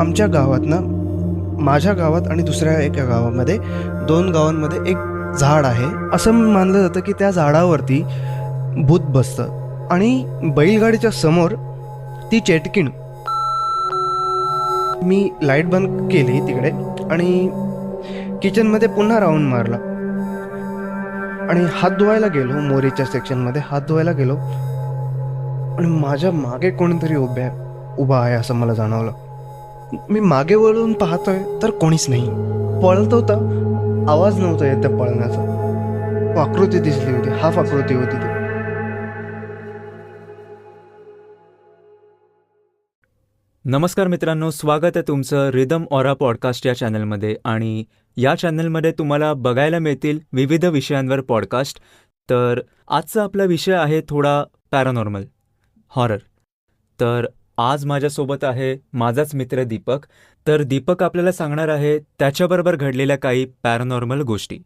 आमच्या गावात ना, माझ्या गावात आणि दुसऱ्या एका गावामध्ये 2 गावांमध्ये एक झाड आहे. असं मानलं जातं की त्या झाडावरती भूत बसतं आणि बैलगाडीच्या समोर ती चेटकीण. मी लाईट बंद केली तिकडे आणि किचनमध्ये पुन्हा राऊंड मारला आणि हात धुवायला गेलो. मोरीच्या सेक्शनमध्ये हात धुवायला गेलो आणि माझ्या मागे कोणीतरी उभा आहे असं मला जाणवलं. मी मागे वळून पाहतोय तर कोणीच नाही. पळत होता, आवाज नव्हता येत त्या पळण्याचा. आकृती दिसली होती, हाफ आकृती होती ती. नमस्कार मित्रांनो, स्वागत आहे तुमचं रिदम ऑरा पॉडकास्ट या चॅनलमध्ये. आणि या चॅनलमध्ये तुम्हाला बघायला मिळतील विविध विषयांवर पॉडकास्ट. तर आजचा आपला विषय आहे थोडा पॅरानॉर्मल, हॉरर. तर आज माझ्यासोबत आहे माझाच मित्र दीपक. तर दीपक आपल्याला सांगणार आहे त्याच्याबरोबर घडलेल्या काही पॅरानॉर्मल गोष्टी.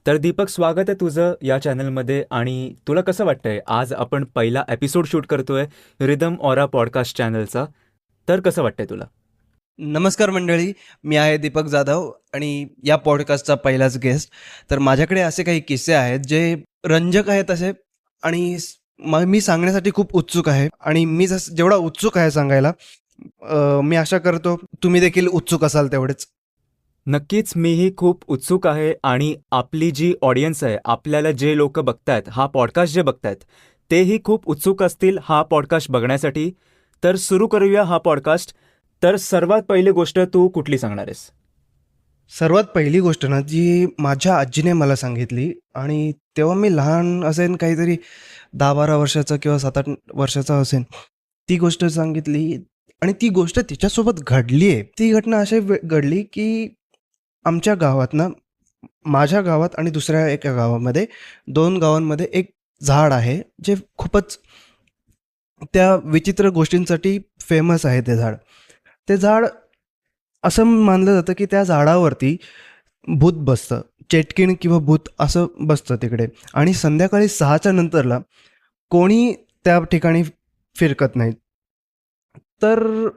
तर दीपक, स्वागत आहे तुझं या चॅनलमध्ये. आणि तुला कसं वाटतंय, आज आपण पहिला एपिसोड शूट करतोय रिदम ऑरा पॉडकास्ट चॅनलचा. तर कसं वाटतंय तुला? नमस्कार मंडळी, मी आहे दीपक जाधव आणि या पॉडकास्टचा पहिलाच गेस्ट. तर माझ्याकडे असे काही किस्से आहेत जे रंजक आहेत असे, आणि मी सांगण्यासाठी खूप उत्सुक आहे. आणि मी जेवढा उत्सुक आहे सांगायला, मी आशा करतो तुम्ही देखील उत्सुक असाल तेवढेच. नक्कीच, मीही खूप उत्सुक आहे. आणि आपली जी ऑडियन्स आहे, आपल्याला जे लोक बघतायत, हा पॉडकास्ट जे बघतायत, तेही खूप उत्सुक असतील हा पॉडकास्ट बघण्यासाठी. तर सुरू करूया हा पॉडकास्ट. तर सर्वात पहिली गोष्ट तू कुठली सांगणार आहेस? सर्वात पहिली गोष्ट ना, जी माझ्या आजीने मला सांगितली, आणि तेव्हा मी लहान असेन, काहीतरी 10-12 वर्षाचा किंवा 7-8 वर्षाचा असेन. ती गोष्ट सांगितली आणि ती गोष्ट तिच्यासोबत घडली आहे. ती घटना अशी घडली की आमच्या गावात ना, माझ्या गावात आणि दुसऱ्या एका गावामध्ये 2 गावांमध्ये एक झाड आहे, जे खूपच त्या विचित्र गोष्टींसाठी फेमस आहे. ते झाड असं मानलं जातं की त्या झाडावरती भूत बसतं. चेटकीण किंवा भूत असं बसतं तिकडे, आणि संध्याकाळी 6च्या नंतरला कोणी त्या ठिकाणी फिरकत नाहीत. तर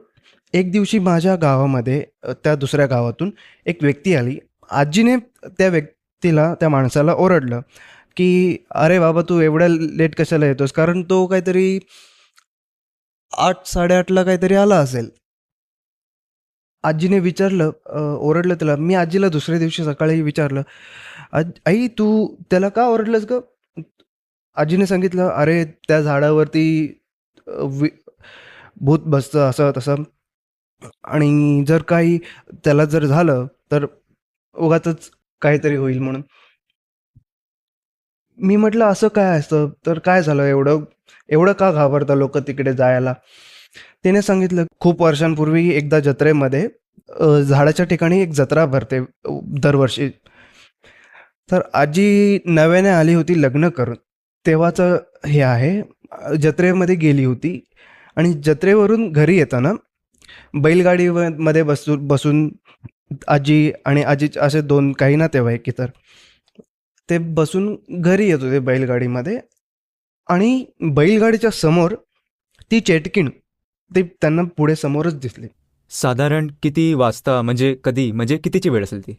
एक दिवशी माझ्या गावामध्ये त्या दुसऱ्या गावातून एक व्यक्ती आली. आजीने त्या व्यक्तीला, त्या माणसाला ओरडलं की "अरे बाबा, तू एवढ्या लेट कशाला येतोस?" कारण तो काहीतरी 8-8:30ला काहीतरी आला असेल. आजीने विचारलं, ओरडलं त्याला. मी आजीला दुसऱ्या दिवशी सकाळी विचारलं, आई, तू त्याला का ओरडलंस गं?" आजीने सांगितलं, "अरे, त्या झाडावरती अ, वि भूत बसतं असं तसं, आणि जर काही त्याला जर झालं तर उगाचच काहीतरी होईल म्हणून." मी म्हटलं, "असं काय असतं? तर काय झालं एवढं? एवढं का घाबरता लोकं तिकडे जायला?" तिने सांगितलं, "खूप वर्षांपूर्वी एकदा जत्रेमध्ये झाडाच्या ठिकाणी एक जत्रा भरते दरवर्षी. तर आजी नव्याने आली होती लग्न करून. तेव्हाचं हे आहे. जत्रेमध्ये गेली होती आणि जत्रेवरून घरी येताना मध्ये बसून आजी आणि आजीचे असे 2 काही नातेवाईक इतर, ते बसून घरी येत होते बैलगाडीमध्ये, आणि बैलगाडीच्या समोर ती चेटकीण, ती त्यांना पुढे समोरच दिसली. साधारण किती वाजता, म्हणजे कधी, म्हणजे कितीची वेळ असेल ती?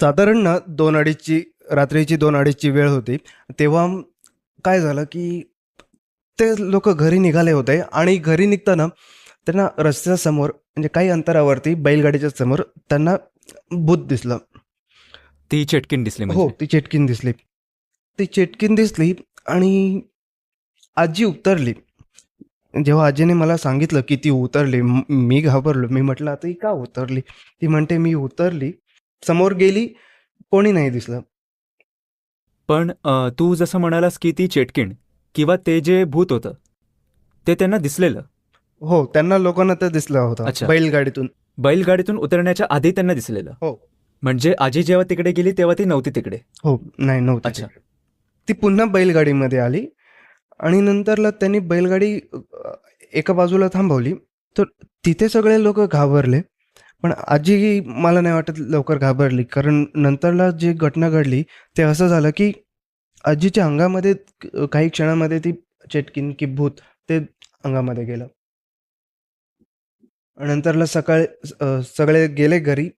साधारण ना 2-2:30ची, रात्रीची 2-2:30ची वेळ होती. तेव्हा काय झालं की ते लोकं घरी निघाले होते, आणि घरी निघताना त्यांना रस्त्यासमोर, म्हणजे काही अंतरावरती बैलगाडीच्या समोर त्यांना भूत दिसलं. ती चेटकीण दिसली हो, म्हणजे? ती चेटकीण दिसली. ती चेटकीण दिसली आणि आजी उतरली. जेव्हा आजीने मला सांगितलं की ती उतरली, मी घाबरलो. मी म्हटलं, "आता ही का उतरली?" ती म्हणते, "मी उतरली, समोर गेली, कोणी नाही दिसलं." पण तू जसं म्हणालास की ती चेटकीण किंवा ते जे भूत होतं ते त्यांना दिसलेलं? हो, त्यांना लोकांना ते दिसलं होतं अच्छा, बैलगाडीतून. बैलगाडीतून उतरण्याच्या आधी त्यांना दिसलेलं. हो, म्हणजे आजी जेव्हा तिकडे गेली तेव्हा ती नव्हती तिकडे? हो. नाही, नव्हती अच्छा. तिकडे. ती पुन्हा बैलगाडीमध्ये आली, आणि नंतरला त्यांनी बैलगाडी एका बाजूला थांबवली. तर तिथे सगळे लोकं घाबरले. पण आजी, मला नाही वाटत लवकर घाबरली, कारण नंतरला जी घटना घडली ते असं झालं की आजीच्या अंगामध्ये काही क्षणामध्ये ती चेटकीण की भूत ते अंगामध्ये गेलं. नंतरला सकाळी सगळे गेले घरी.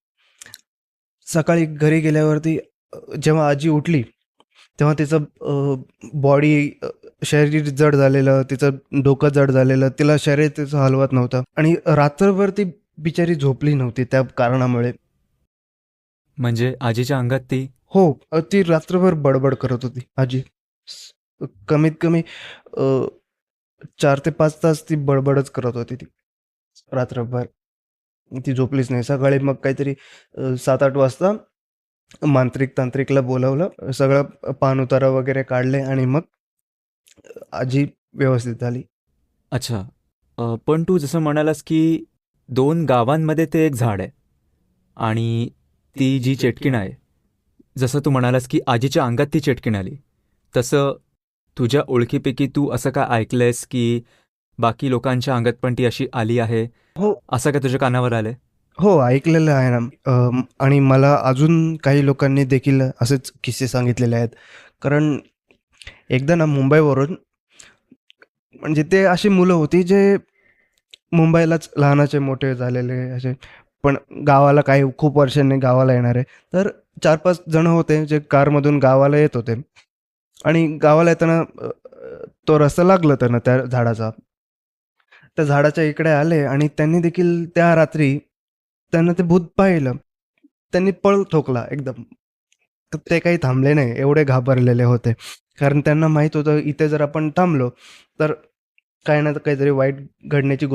सकाळी घरी गेल्यावरती जेव्हा आजी उठली, तेव्हा तिचं बॉडी शरीर जड झालेलं, तिचं डोकं जड झालेलं, तिला शरीर तिचं हलवत नव्हतं आणि रात्रभर ती बिचारी झोपली नव्हती त्या कारणामुळे. म्हणजे आजीच्या अंगात ती हो, ती रात्रभर बडबड करत होती आजी. कमीत कमी 4 ते 5 तास ती बडबडच करत होती ती रात्रभर. ती झोपलीच नाही. सकाळी मग काहीतरी 7-8 वाजता तांत्रिकला बोलावलं. सगळं पाणउतारा वगैरे काढले आणि मग आजी व्यवस्थित झाली. अच्छा. पण तू जसं म्हणालास की 2 गावांमध्ये ते एक झाड आहे आणि ती जी चेटकीण आहे, जसं तू म्हणालास की आजीच्या अंगात ती चेटकीण आली, तसं तुझ्या ओळखीपैकी तू असं काय ऐकलंयस की बाकी लोकांच्या अंगात पण ती अशी आली आहे, हो, असं काय तुझ्या कानावर आलंय? हो, ऐकलेलं आहे ना. आणि मला अजून काही लोकांनी देखील असेच किस्से सांगितलेले आहेत. कारण एकदा ना मुंबईवरून म्हणजे ते अशी मुलं होती जे मुंबईलाच लहानाचे मोठे झालेले असे, पण गावाला काही खूप वर्षांनी गावाला येणार आहे. तर 4-5 जण होते जे कारमधून गावाला येत होते आणि गावाला येताना तो रस्ता लागला त्यांना त्या झाडाचा. त्या झाडाच्या इकडे आले आणि त्यांनी देखील त्या रात्री त्यांना ते भूत पाहिलं. त्यांनी पळ ठोकला एकदम. तर ते काही थांबले नाही. एवढे घाबरलेले होते. कारण त्यांना माहीत होतं इथे जर आपण थांबलो, तर काही ना काहीतरी वाईट घडण्याची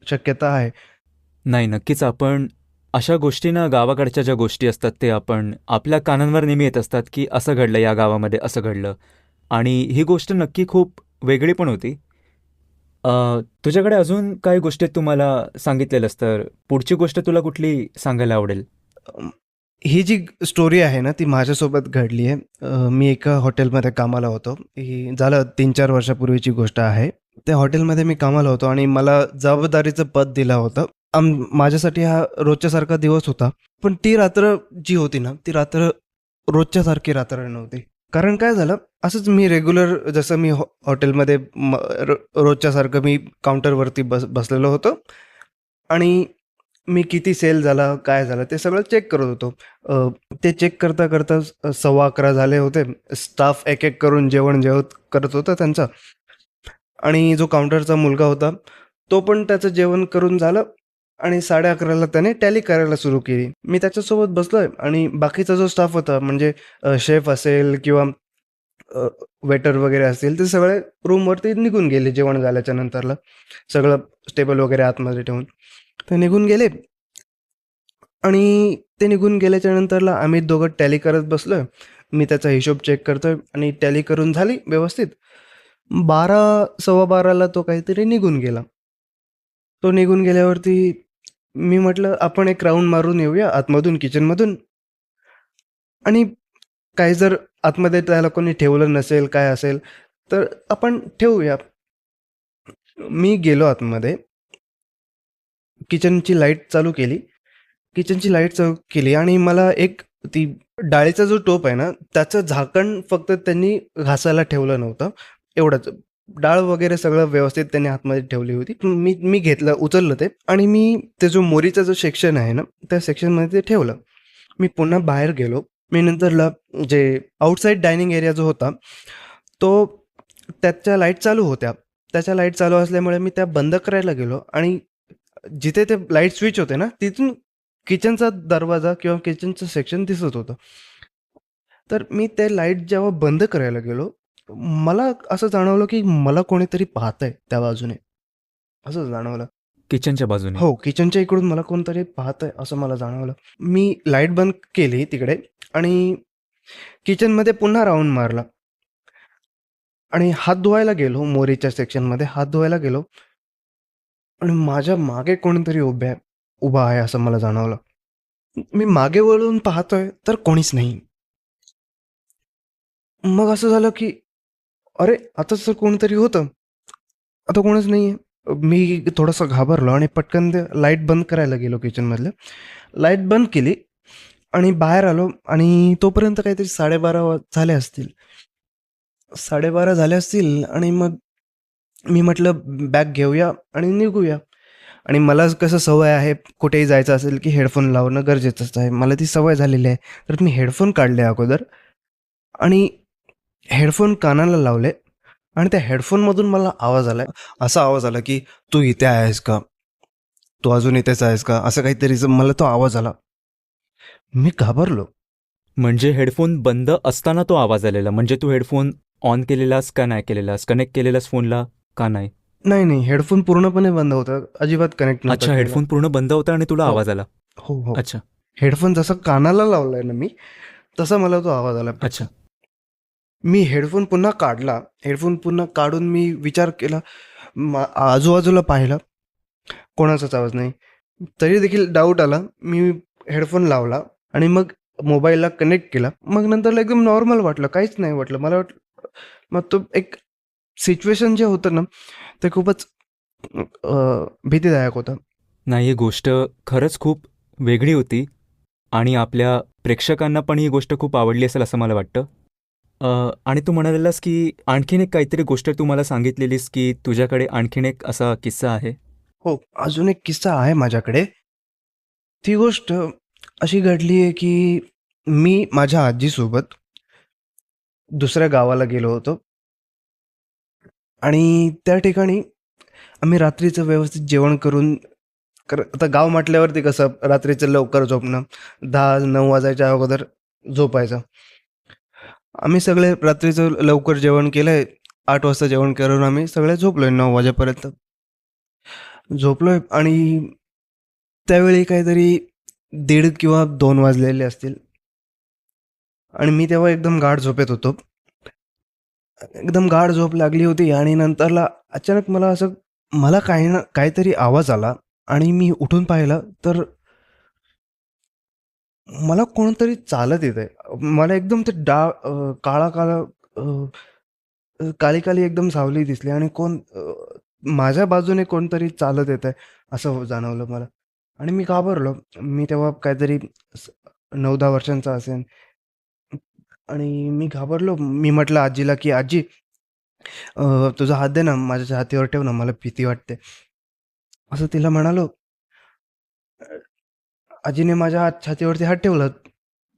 शक्यता आहे. नाही, नक्कीच आपण अशा गोष्टी ना, गावाकडच्या ज्या गोष्टी असतात ते आपण आपल्या कानांवर नेहमी येत असतात की असं घडलं, या गावामध्ये असं घडलं. आणि ही गोष्ट नक्की खूप वेगळी पण होती. तुझ्याकडे अजून काही गोष्टी तुम्हाला सांगितलेलंस, तर पुढची गोष्ट तुला कुठली सांगायला आवडेल? अं, ही जी स्टोरी आहे ना, ती माझ्यासोबत घडली आहे. मी एका हॉटेलमध्ये कामाला होतो. ही झालं 3-4 वर्षापूर्वीची गोष्ट आहे. त्या हॉटेलमध्ये मी कामाला होतो आणि मला जबाबदारीचं पद दिलं होतं. माझ्यासाठी हा रोजच्यासारखा दिवस होता. पण ती रात्र जी होती ना, ती रात्र रोजच्यासारखी रात्र नव्हती. कारण काय झालं, असंच मी रेग्युलर जसं मी हॉटेलमध्ये रोजच्यासारखं मी काउंटरवरती बसलेलो होतो आणि मी किती सेल झाला, काय झालं ते सगळं चेक करत होतो. ते चेक करता 11:15 झाले होते. स्टाफ एक-एक करून जेवत करत होता त्यांचं आणि जो काउंटरचा मुलगा होता, तो पण त्याचं जेवण करून झालं आणि 11:30ला त्याने टॅली करायला सुरू केली. मी त्याच्यासोबत बसलोय आणि बाकीचा जो स्टाफ होता म्हणजे शेफ असेल किंवा वेटर वगैरे असतील, ते सगळे रूमवरती निघून गेले जेवण झाल्याच्या नंतरला. सगळं टेबल वगैरे आतमध्ये ठेवून. ते निघून गेले आणि ते निघून गेल्याच्या नंतरला आम्ही दोघं टॅली करत बसलोय. मी त्याचा हिशोब चेक करतोय आणि टॅली करून झाली व्यवस्थित. 12 12:15ला तो काहीतरी निघून गेला. तो निघून गेल्यावरती मी म्हटलं, "आपण एक राउंड मारून येऊया आतमधून किचनमधून आणि काही जर आतमध्ये त्याला कोणी ठेवलं नसेल, काय असेल, तर आपण ठेवूया." मी गेलो आतमध्ये. किचनची लाईट चालू केली. किचनची लाईट चालू केली आणि मला एक ती डाळीचा जो टोप आहे ना, त्याचं झाकण फक्त त्यांनी घासायला ठेवलं नव्हतं, एवढंच. डाळ वगैरे सगळं व्यवस्थित त्यांनी आतमध्ये ठेवली होती. मी मी उचललं ते आणि मी ते जो मोरीचा जो सेक्शन आहे ना, त्या सेक्शनमध्ये ते ठेवलं. मी पुन्हा बाहेर गेलो. मी नंतरला जे आउटसाइड डायनिंग एरिया जो होता, तो त्याच्या लाईट चालू होत्या. त्याच्या लाईट चालू असल्यामुळे मी त्या बंद करायला गेलो आणि जिथे ते लाईट स्विच होते ना, तिथून किचनचा दरवाजा किंवा किचनचं सेक्शन दिसत होतं. तर मी ते लाईट जेव्हा बंद करायला गेलो, मला असं जाणवलं, की मला कोणीतरी पाहतंय त्या बाजूने, असं जाणवलं. किचनच्या बाजूने. हो, किचनच्या इकडून मला कोणतरी पाहतंय असं मला जाणवलं. मी लाईट बंद केली तिकडे आणि किचनमध्ये पुन्हा राउंड मारला आणि हात धुवायला गेलो, मोरीच्या सेक्शनमध्ये हात धुवायला गेलो आणि माझ्या मागे कोणीतरी उभा आहे असं मला जाणवलं. मी मागे वळून पाहतोय तर कोणीच नाही. मग असं झालं, की अरे, आता तर कोणीतरी होतं. आता कोणीच नाहीये. मी थोडासा घाबरलो आणि पटकन ते लाईट बंद करायला गेलो किचनमधलं. लाईट बंद केली आणि बाहेर आलो आणि तोपर्यंत काहीतरी 12:30 झाले असतील. 12:30 झाले असतील आणि मग मी म्हटलं बॅग घेऊया आणि निघूया. आणि मला कसं सवय आहे कुठेही जायचं असेल की हेडफोन लावणं गरजेचंच आहे. मला ती सवय झालेली आहे. तर मी हेडफोन काढले अगोदर आणि हेडफोन कानाला लावले आणि त्या हेडफोनमधून मला आवाज आला. असा आवाज आला की "तू इथे आहेस का? तू अजून इथेच आहेस का?" असं काहीतरी मला तो आवाज आला. मी घाबरलो. म्हणजे हेडफोन बंद असताना तो आवाज आलेला. म्हणजे तू हेडफोन ऑन केलेलास का नाही केलेलास? कनेक्ट केलेलास फोनला का नाही? नाही, नाही. हेडफोन पूर्णपणे बंद होता. अजिबात कनेक्ट नव्हता अच्छा, केलेला. हेडफोन पूर्ण बंद होता आणि तुला हो. आवाज आला. हो, हो. अच्छा, हेडफोन जसा कानाला लावलाय ना मी, तसा मला तो आवाज आला फक्त. अच्छा. मी हेडफोन पुन्हा काढला. हेडफोन पुन्हा काढून मी विचार केला. आजूबाजूला पाहिलं. कोणाचाच आवाज नाही. तरी देखील डाऊट आला. मी हेडफोन लावला आणि मग मोबाईलला कनेक्ट केला. मग नंतरला एकदम नॉर्मल वाटलं. काहीच नाही वाटलं. मला वाटलं मग तो एक सिच्युएशन जे होतं ना, ते खूपच भीतीदायक होतं. नाही, ही गोष्ट खरंच खूप वेगळी होती आणि आपल्या प्रेक्षकांना पण ही गोष्ट खूप आवडली असेल असं मला वाटतं. आणि तू म्हणालेलास की आणखीन एक काहीतरी गोष्ट तू मला सांगितलेलीस की तुझ्याकडे आणखीन एक असा किस्सा आहे. हो, अजून एक किस्सा आहे माझ्याकडे. ती गोष्ट अशी घडली आहे, की मी माझ्या आजीसोबत दुसऱ्या गावाला गेलो होतो आणि त्या ठिकाणी आम्ही रात्रीचं व्यवस्थित जेवण करून आता गाव म्हटल्यावरती कसं रात्रीचं लवकर झोपणं, 10-9 वाजायच्या अगोदर झोपायचं. आम्ही सगळे रात्रीचं लवकर जेवण केलंय. 8 वाजता जेवण करून आम्ही सगळे झोपलोय 9 वाजेपर्यंत. झोपलोय आणि त्यावेळी काहीतरी 1:30 किंवा 2 वाजलेले असतील आणि मी तेव्हा एकदम गाढ झोपेत होतो. एकदम गाढ झोप लागली होती आणि नंतरला अचानक मला काही ना काहीतरी आवाज आला आणि मी उठून पाहिलं तर मला कोणतरी चालत येतंय. मला एकदम ते काळा-काळा अ, काळी-काळी एकदम सावली दिसली आणि माझ्या बाजूने कोणतरी चालत येतंय असं जाणवलं मला आणि मी घाबरलो. मी तेव्हा काहीतरी 9-10 वर्षांचा असेन आणि मी घाबरलो. मी म्हटलं आजीला, की "आजी तुझा हात दे ना, माझ्या छातीवर ठेव ना, मला भीती वाटते." असं तिला म्हणालो. आजीने माझ्या छातीवरती हात ठेवला.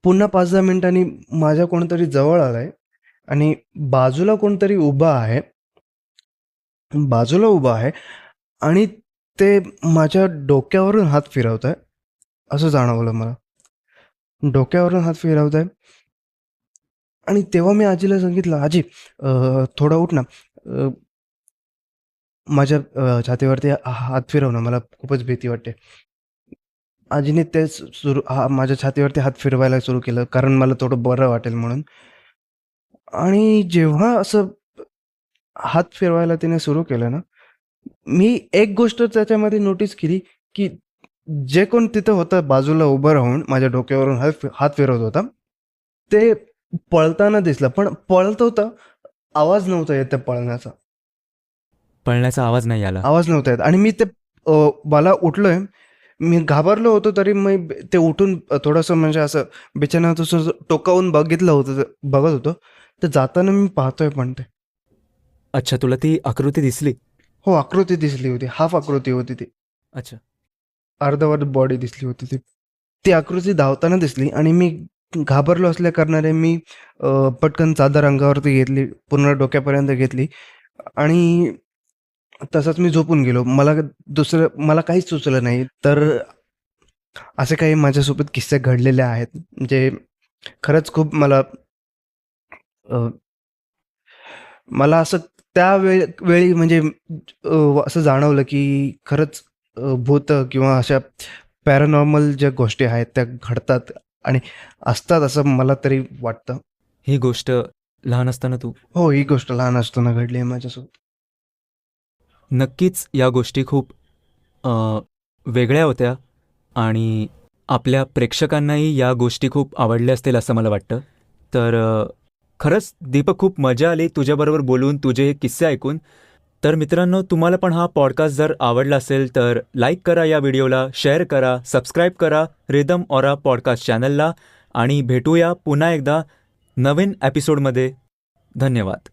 पुन्हा 5-10 मिनिटांनी माझ्या कोणतरी जवळ आलंय आणि बाजूला कोणतरी उभं आहे. बाजूला उभं आहे आणि ते माझ्या डोक्यावरून हात फिरवतंय, असं जाणवलं मला. डोक्यावरून हात फिरवतंय आणि तेव्हा मी आजीला सांगितलं, "आजी थोडं उठ ना. अ, माझ्या छातीवरती हात फिरव ना, मला खूपच भीती वाटते." आजीने तेच माझ्या छातीवरती हात फिरवायला सुरू केलं, कारण मला थोडं बरं वाटेल म्हणून. आणि जेव्हा असं हात फिरवायला तिने सुरू केलं ना, मी एक गोष्ट त्याच्यामध्ये नोटीस केली, की जे कोण तिथं होतं बाजूला उभं राहून माझ्या डोक्यावरून हात फिरवत होता, ते पळताना दिसलं. पण पळत होतं, आवाज नव्हता येत त्या पळण्याचा. पळण्याचा आवाज नाही आला. आवाज नव्हता येत आणि मला उठलोय. मी घाबरलो होतो तरी मी ते उठून थोडंसं म्हणजे असं बिछान्यावर असं टोकावून बघत होतो. तर जाताना मी पाहतोय पण ते. अच्छा, तुला ती आकृती दिसली? हो, आकृती दिसली होती. हाफ आकृती होती ती. अच्छा. अर्धवट बॉडी दिसली होती ती. ती आकृती धावताना दिसली आणि मी घाबरलो असल्याकारणाने मी पटकन चादर अंगावरती घेतली, पूर्ण डोक्यापर्यंत घेतली आणि तसंच मी झोपून गेलो. मला काहीच सुचलं नाही. तर असे काही माझ्यासोबत किस्से घडलेले आहेत, जे खरंच खूप अ, मला असं वेळी म्हणजे असं जाणवलं, की खरंच भूतं किंवा अशा पॅरानॉर्मल ज्या गोष्टी आहेत त्या घडतात आणि असतात असं मला तरी वाटतं. ही गोष्ट लहान असताना तू हो, ही गोष्ट लहान असताना घडली आहे माझ्यासोबत. नक्कीच या गोष्टी खूप अ, वेगळ्या होत्या आणि आपल्या प्रेक्षकांनाही या गोष्टी खूप आवडल्या असतील असं मला वाटतं. तर खरंच दीपक, खूप मजा आली तुझ्याबरोबर बोलून, तुझे हे किस्से ऐकून. तर मित्रांनो, तुम्हाला पण हा पॉडकास्ट जर आवडला असेल तर लाईक करा या व्हिडिओला, शेअर करा, सबस्क्राईब करा रिदम ऑरा पॉडकास्ट चॅनलला आणि भेटूया पुन्हा एकदा नवीन एपिसोडमध्ये. धन्यवाद.